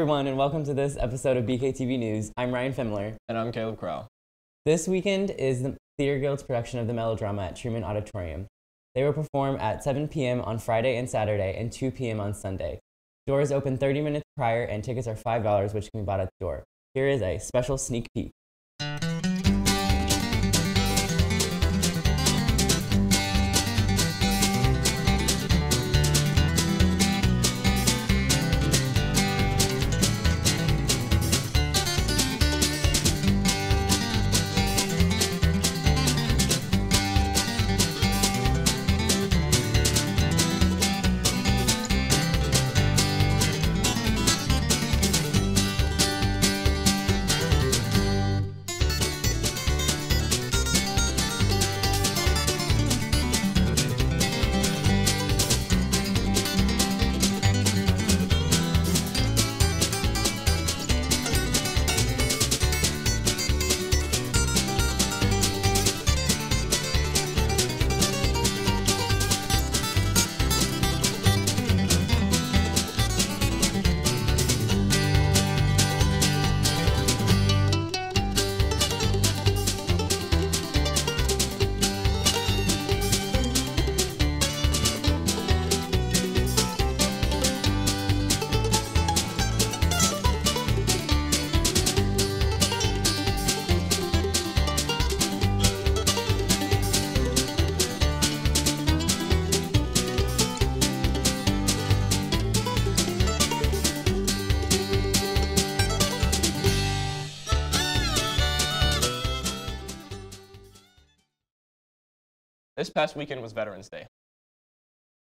everyone, and welcome to this episode of BKTV News. I'm Ryan Fimler. And I'm Caleb Crow. This weekend is the Theater Guild's production of the melodrama at Truman Auditorium. They will perform at 7 p.m. on Friday and Saturday and 2 p.m. on Sunday. Doors open 30 minutes prior and tickets are $5, which can be bought at the door. Here is a special sneak peek. This past weekend was Veterans Day,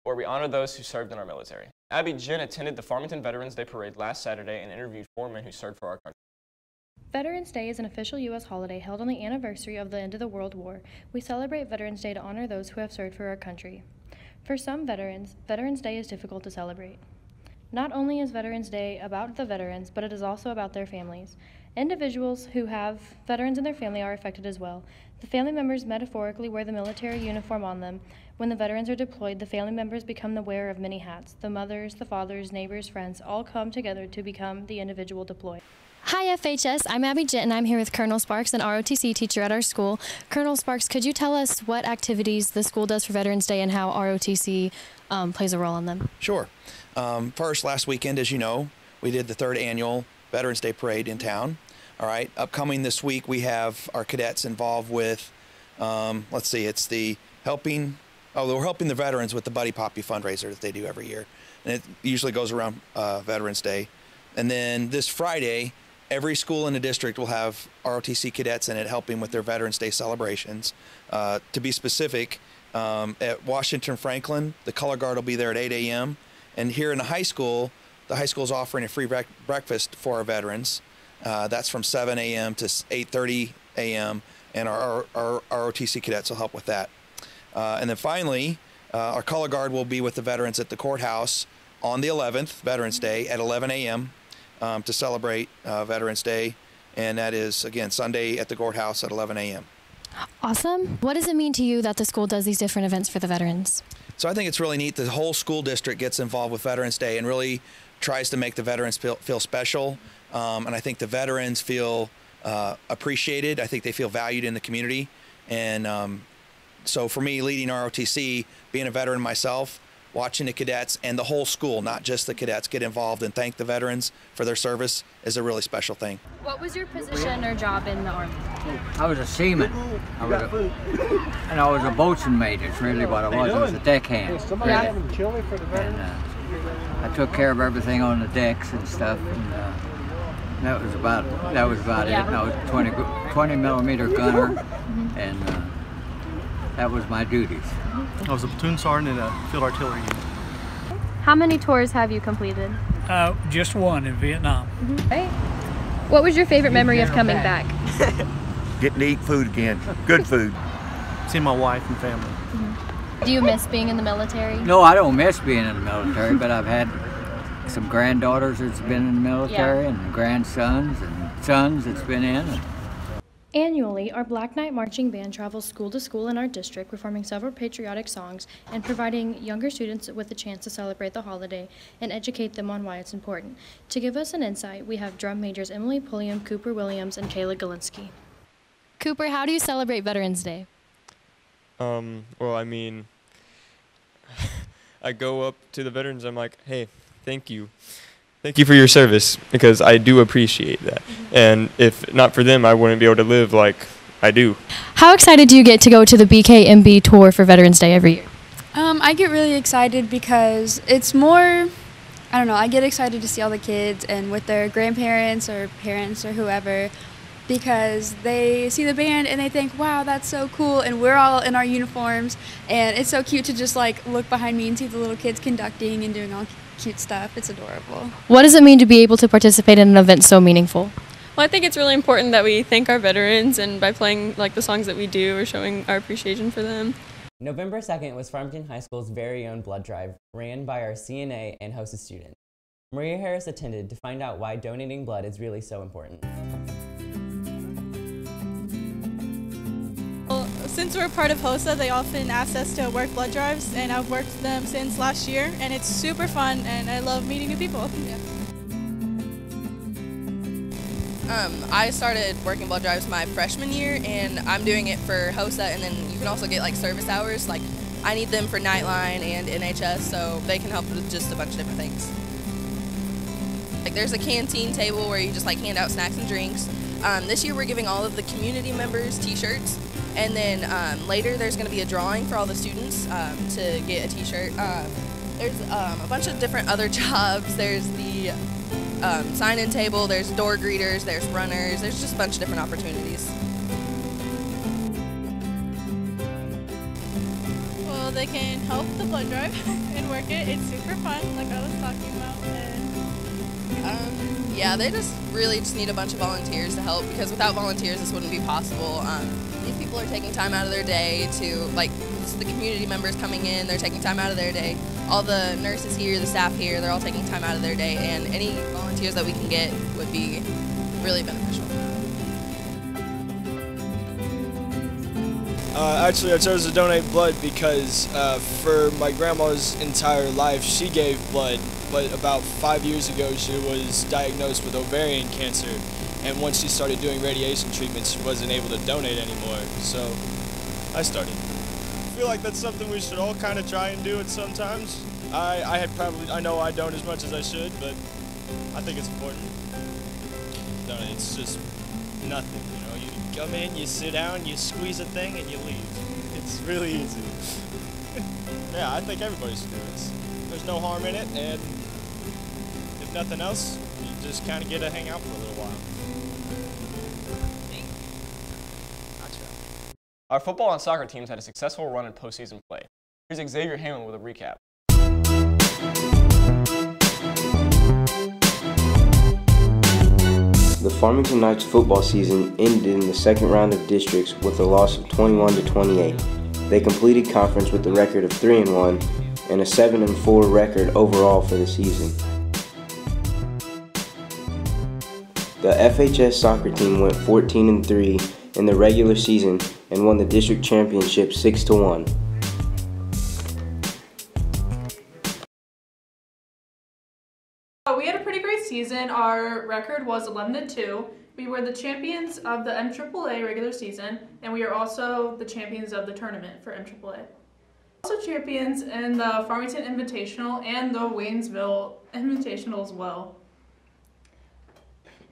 where we honor those who served in our military. Abby Jen attended the Farmington Veterans Day Parade last Saturday and interviewed 4 men who served for our country. Veterans Day is an official U.S. holiday held on the anniversary of the end of the World War. We celebrate Veterans Day to honor those who have served for our country. For some veterans, Veterans Day is difficult to celebrate. Not only is Veterans Day about the veterans, but it is also about their families. Individuals who have veterans in their family are affected as well. The family members metaphorically wear the military uniform on them. When the veterans are deployed, the family members become the wearer of many hats. The mothers, the fathers, neighbors, friends all come together to become the individual deployed. Hi FHS, I'm Abby Jett and I'm here with Colonel Sparks, an ROTC teacher at our school. Colonel Sparks, could you tell us what activities the school does for Veterans Day and how ROTC plays a role in them? Sure. First, last weekend, as you know, we did the 3rd annual Veterans Day Parade in town. All right, upcoming this week, we have our cadets involved with, it's the we're helping the veterans with the Buddy Poppy fundraiser that they do every year. And it usually goes around Veterans Day. And then this Friday, every school in the district will have ROTC cadets in it helping with their Veterans Day celebrations. To be specific, at Washington Franklin, the color guard will be there at 8 a.m. And here in the high school is offering a free breakfast for our veterans. That's from 7 a.m. to 8:30 a.m. and our ROTC cadets will help with that. And then finally, our color guard will be with the veterans at the courthouse on the 11th, Veterans Day, at 11 a.m. To celebrate Veterans Day. And that is, again, Sunday at the courthouse at 11 a.m. Awesome. What does it mean to you that the school does these different events for the veterans? So I think it's really neat. The whole school district gets involved with Veterans Day and really tries to make the veterans feel special. And I think the veterans feel appreciated. I think they feel valued in the community. And so for me, leading ROTC, being a veteran myself, watching the cadets and the whole school, not just the cadets, get involved and thank the veterans for their service is a really special thing. What was your position or job in the Army? I was a seaman. I was a boatswain mate, is really what I was. I was a deckhand. Really. And I took care of everything on the decks and stuff. And, that was about it. And I was a 20 millimeter gunner, and that was my duties. I was a platoon sergeant in a field artillery unit. How many tours have you completed? Just one in Vietnam. Right. What was your favorite memory of coming back? Getting to eat food again. Good food. Seeing my wife and family. Do you miss being in the military? No, I don't miss being in the military, but I've had some granddaughters that's been in the military and grandsons and sons that's been in. Annually, our Black Knight Marching Band travels school to school in our district, performing several patriotic songs and providing younger students with a chance to celebrate the holiday and educate them on why it's important. To give us an insight, we have drum majors Emily Pulliam, Cooper Williams, and Kayla Galinsky. Cooper, how do you celebrate Veterans Day? Well, I mean, I go up to the veterans, I'm like, hey, thank you. Thank you for your service, because I do appreciate that. And if not for them, I wouldn't be able to live like I do. How excited do you get to go to the BKMB tour for Veterans Day every year? I get really excited because it's more, I don't know, I get excited to see all the kids and with their grandparents or parents or whoever, because they see the band and they think, wow, that's so cool, and we're all in our uniforms, and it's so cute to just like look behind me and see the little kids conducting and doing all cute stuff. It's adorable. What does it mean to be able to participate in an event so meaningful? Well, I think it's really important that we thank our veterans, and by playing like the songs that we do, we're showing our appreciation for them. November 2nd was Farmington High School's very own blood drive, ran by our CNA and hosted students. Maria Harris attended to find out why donating blood is really so important. Well, since we're part of HOSA, they often ask us to work blood drives, and I've worked them since last year, and it's super fun, and I love meeting new people. Yeah. I started working blood drives my freshman year, and I'm doing it for HOSA, and then you can also get like service hours. Like I need them for Nightline and NHS, so they can help with just a bunch of different things. Like there's a canteen table where you just like hand out snacks and drinks. This year we're giving all of the community members t-shirts, and then later there's going to be a drawing for all the students to get a t-shirt. There's a bunch of different other jobs. There's the sign-in table, there's door greeters, there's runners, there's just a bunch of different opportunities. Well, they can help the blood drive and work it. It's super fun, like I was talking about. And yeah, they just really need a bunch of volunteers to help, because without volunteers this wouldn't be possible. These people are taking time out of their day to, like, the community members coming in, they're taking time out of their day. All the nurses here, the staff here, they're all taking time out of their day, and any volunteers that we can get would be really beneficial. Actually, I chose to donate blood because for my grandma's entire life, she gave blood, but about 5 years ago, she was diagnosed with ovarian cancer, and once she started doing radiation treatments, she wasn't able to donate anymore, so I started. I feel like that's something we should all kind of try and do it sometimes. I know I don't as much as I should, but I think it's important. No, it's just nothing, you know. You come in, you sit down, you squeeze a thing, and you leave. It's really easy. Yeah, I think everybody should do this. There's no harm in it, and if nothing else, you just kind of get to hang out for a little while. Our football and soccer teams had a successful run in postseason play. Here's Xavier Hammond with a recap. The Farmington Knights football season ended in the second round of districts with a loss of 21-28. They completed conference with a record of 3-1 and a 7-4 record overall for the season. The FHS soccer team went 14-3 in the regular season and won the district championship 6-1. We had a pretty great season. Our record was 11-2. We were the champions of the MAAA regular season, and we are also the champions of the tournament for MAAA. Also champions in the Farmington Invitational and the Waynesville Invitational as well.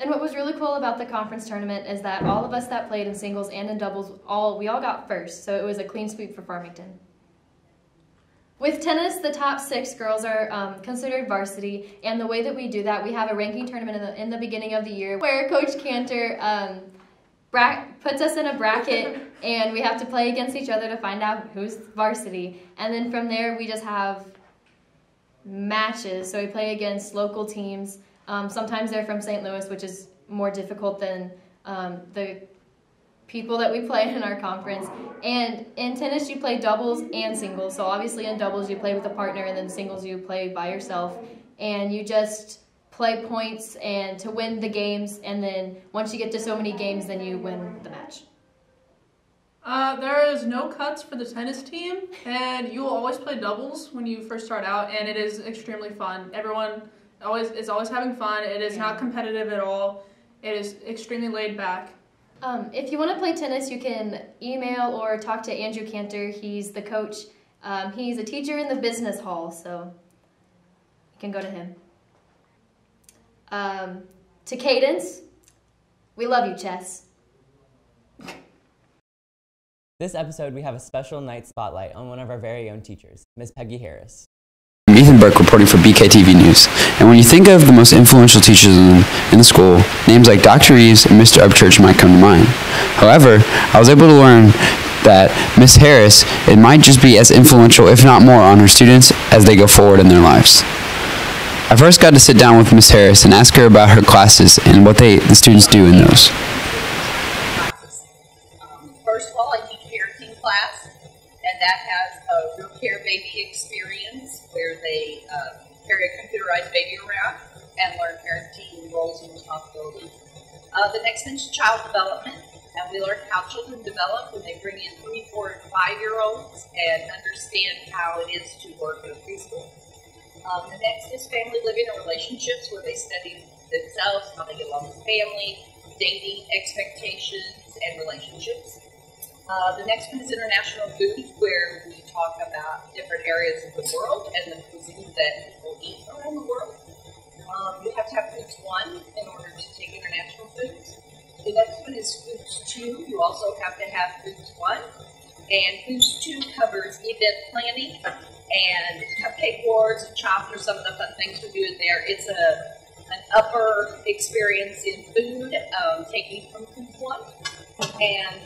And what was really cool about the conference tournament is that all of us that played in singles and in doubles, we all got first, so it was a clean sweep for Farmington. With tennis, the top 6 girls are considered varsity, and the way that we do that, we have a ranking tournament in the beginning of the year where Coach Cantor puts us in a bracket, and we have to play against each other to find out who's varsity. And then from there, we just have matches, so we play against local teams. Sometimes they're from St. Louis, which is more difficult than the people that we play in our conference. And in tennis, you play doubles and singles. So obviously in doubles, you play with a partner, and then singles, you play by yourself. And you just play points and to win the games, and then once you get to so many games, then you win the match? There is no cuts for the tennis team, and you will always play doubles when you first start out, and it is extremely fun. Everyone is always having fun. It is not competitive at all. It is extremely laid back. If you want to play tennis, you can email or talk to Andrew Cantor. He's the coach. He's a teacher in the business hall, so you can go to him. To Cadence, we love you, Chess. This episode, we have a special night spotlight on one of our very own teachers, Ms. Peggy Harris. I'm Ethan Burke reporting for BKTV News. And when you think of the most influential teachers in the school, names like Dr. Reeves and Mr. Upchurch might come to mind. However, I was able to learn that Ms. Harris, it might just be as influential, if not more, on her students as they go forward in their lives. I first got to sit down with Ms. Harris and ask her about her classes and what the students do in those. First of all, I teach parenting class, and that has a real care baby experience where they carry a computerized baby around and learn parenting roles and responsibilities. The next one is child development, and we learn how children develop when they bring in 3, 4, and 5-year-olds and understand how it is to work in a preschool. The next is family living and relationships, where they study themselves, how they get along with family, dating, expectations, and relationships. The next one is international food, where we talk about different areas of the world and the cuisine that people eat around the world. You have to have Foods 1 in order to take international foods. The next one is Foods 2. You also have to have Foods 1. And Foods 2 covers event planning and cupcake wars and chops are some of the fun things we do in there. It's an upper experience in food, taking from Foods 1. And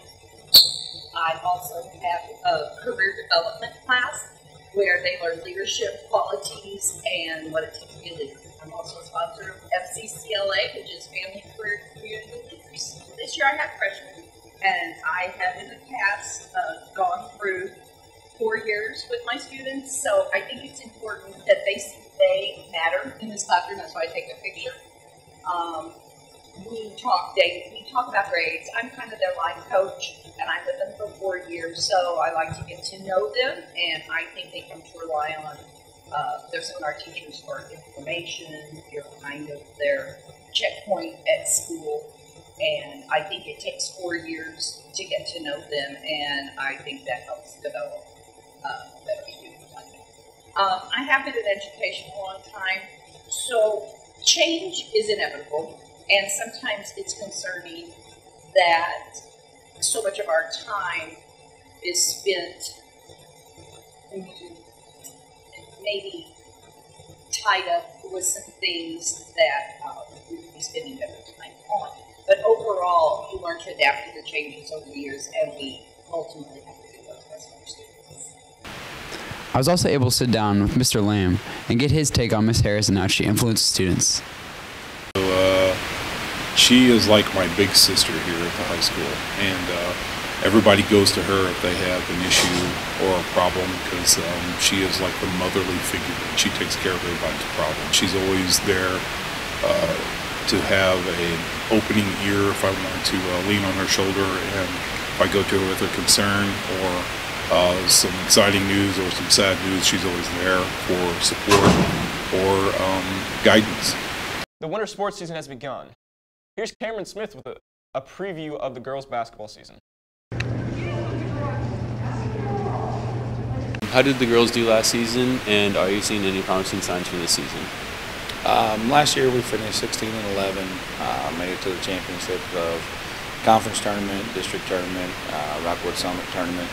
I also have a career development class where they learn leadership qualities and what it takes to be a leader. I'm also a sponsor of FCCLA, which is Family Career Community Leaders. This year I have freshmen, and I have in the past gone through 4 years with my students, so I think it's important that they see they matter in this classroom. That's why I take a picture. We talk about grades. I'm kind of their life coach, and I'm with them for 4 years, so I like to get to know them, and I think they come to rely on their seminar teachers for information. You're kind of their checkpoint at school, and I think it takes 4 years to get to know them, and I think that helps develop better students. I have been in education a long time, so change is inevitable, and sometimes it's concerning that so much of our time is spent maybe tied up with some things that we could be spending better time on. But overall, you learn to adapt to the changes over the years, and we ultimately have to do what's best for our students. I was also able to sit down with Mr. Lamb and get his take on Ms. Harris and how she influences students. She is like my big sister here at the high school, and everybody goes to her if they have an issue or a problem, because she is like the motherly figure. She takes care of everybody's problem. She's always there to have an opening ear if I want to lean on her shoulder, and if I go to her with a concern or some exciting news or some sad news, she's always there for support or guidance. The winter sports season has begun. Here's Cameron Smith with a preview of the girls' basketball season. How did the girls do last season, and are you seeing any promising signs for this season? Last year we finished 16-11, made it to the championship of conference tournament, district tournament, Rockwood Summit tournament.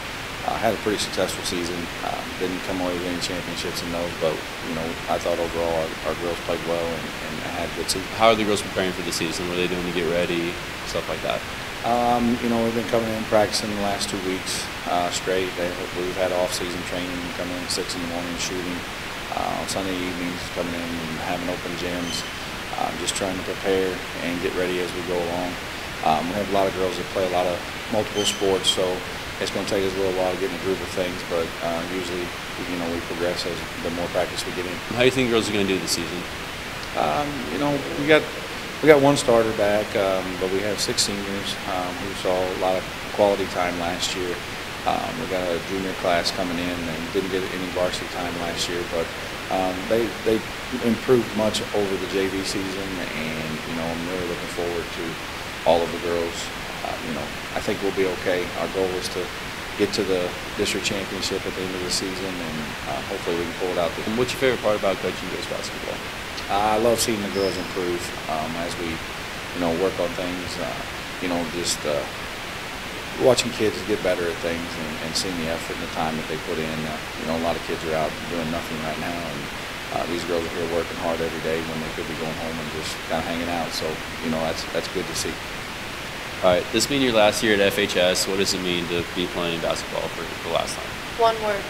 Had a pretty successful season. Didn't come away with any championships in those, but I thought overall our girls played well and had a good season. How are the girls preparing for the season? What are they doing to get ready, stuff like that? We've been coming in and practicing the last 2 weeks straight. We've had off-season training, coming in 6 in the morning shooting. On Sunday evenings, coming in and having open gyms. Just trying to prepare and get ready as we go along. We have a lot of girls that play a lot of multiple sports, so it's going to take us a little while to get in the groove of things, but usually, we progress as the more practice we get in. How do you think girls are going to do this season? You know, we got one starter back, but we have 6 seniors who saw a lot of quality time last year. We got a junior class coming in and didn't get any varsity time last year, but they improved much over the JV season, and you know, I'm really looking forward to all of the girls. You know, I think we'll be okay. Our goal is to get to the district championship at the end of the season, and hopefully we can pull it out. What's your favorite part about coaching girls basketball? I love seeing the girls improve as we, you know, work on things. You know, just watching kids get better at things and seeing the effort and the time that they put in. You know, a lot of kids are out doing nothing right now, and these girls are here working hard every day when they could be going home and just kind of hanging out. So, you know, that's good to see. All right, this being your last year at FHS, what does it mean to be playing basketball for the last time? One word.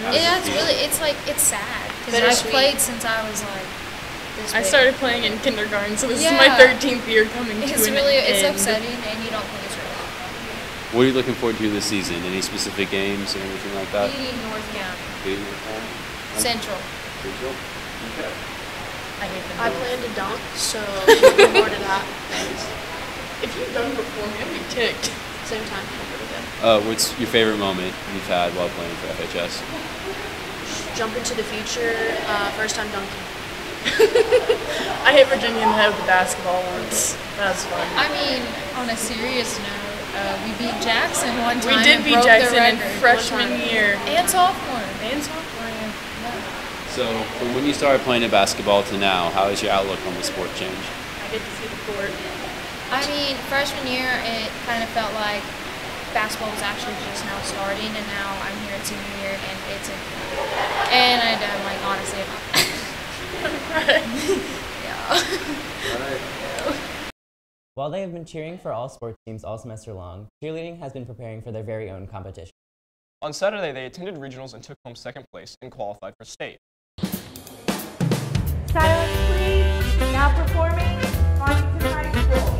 Yeah, it's sad because I've played since I was like this I big. started playing in kindergarten, so this Yeah. is my 13th year coming to It's an really end. it's upsetting, and you don't think it's real. What are you looking forward to this season? Any specific games or anything like that? Beating North County. Beating North County? Central. Central? Okay. I plan to dunk, so looking forward to that. If you dunk before me, I'd be ticked. Same time, really good. What's your favorite moment you've had while playing for FHS? Jump into the future, first time dunking. I hit Virginia in the head with the basketball once. That was fun. I mean, on a serious note, we beat Jackson one time. We did and beat broke Jackson the in record. freshman year. And sophomore. So, from when you started playing at basketball to now, how has your outlook on the sport changed? I get to see the court. I mean, freshman year, it kind of felt like basketball was actually just now starting, and now I'm here at senior year, and it's I'm like, honestly, yeah. While they have been cheering for all sports teams all semester long, cheerleading has been preparing for their very own competition. On Saturday, they attended regionals and took home 2nd place and qualified for state. Silence, please. Now performing Washington High School.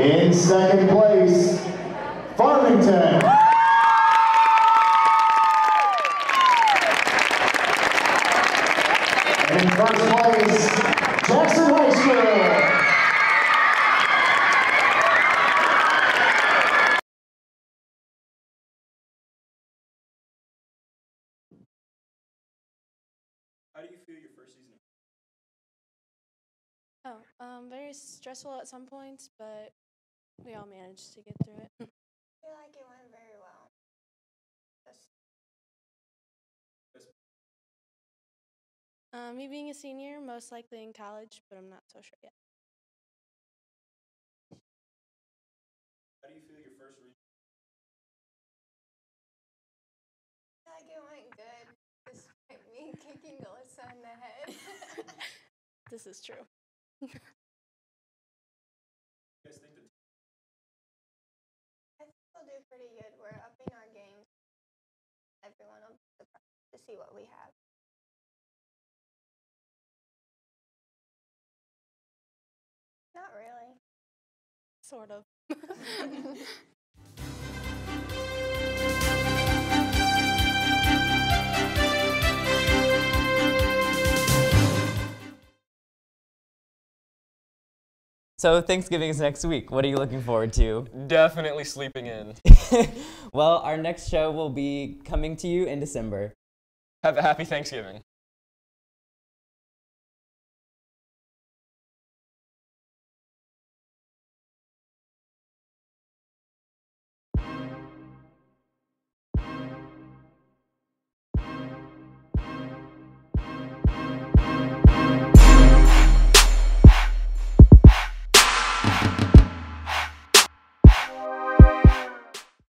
In second place, Farmington. In first place, Jackson High School. How do you feel your first season? Very stressful at some points, but we all managed to get through it. I feel like it went very well. Me being a senior, most likely in college, but I'm not so sure yet. How do you feel your first region? I feel like it went good, despite me kicking Alyssa in the head. This is true. You guys think that I think we'll do pretty good. We're upping our game. Everyone will be surprised to see what we have. Not really. Sort of. So Thanksgiving is next week. What are you looking forward to? Definitely sleeping in. Well, our next show will be coming to you in December. Have a happy Thanksgiving.